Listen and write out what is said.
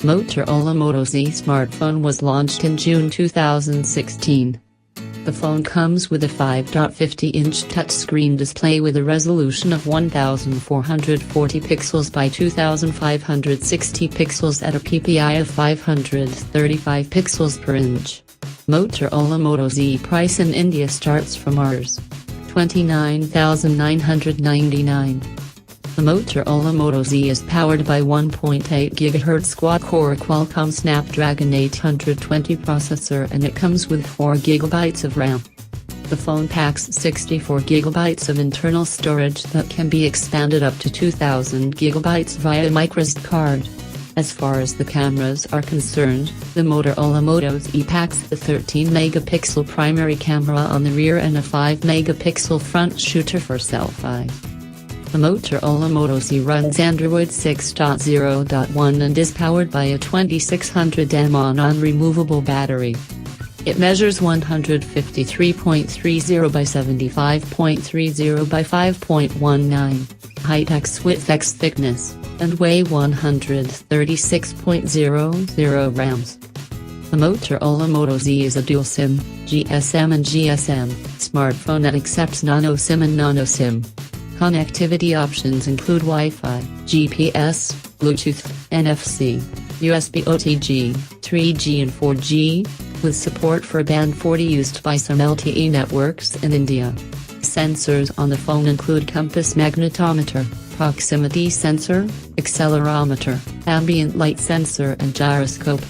Motorola Moto Z smartphone was launched in June 2016. The phone comes with a 5.50-inch touchscreen display with a resolution of 1440 pixels by 2560 pixels at a PPI of 535 pixels per inch. Motorola Moto Z price in India starts from Rs. 29,999. The Motorola Moto Z is powered by 1.8 GHz quad-core Qualcomm Snapdragon 820 processor, and it comes with 4 GB of RAM. The phone packs 64 GB of internal storage that can be expanded up to 2000 GB via microSD card. As far as the cameras are concerned, the Motorola Moto Z packs a 13-megapixel primary camera on the rear and a 5-megapixel front shooter for selfies. The Motorola Moto Z runs Android 6.0.1 and is powered by a 2600 mAh non-removable battery. It measures 153.30 by 75.30 by 5.19 height x width x thickness, and weigh 136.00 grams. The Motorola Moto Z is a dual SIM, GSM and GSM, smartphone that accepts nano SIM and nano SIM. Connectivity options include Wi-Fi, GPS, Bluetooth, NFC, USB OTG, 3G and 4G, with support for Band 40 used by some LTE networks in India. Sensors on the phone include compass magnetometer, proximity sensor, accelerometer, ambient light sensor and gyroscope.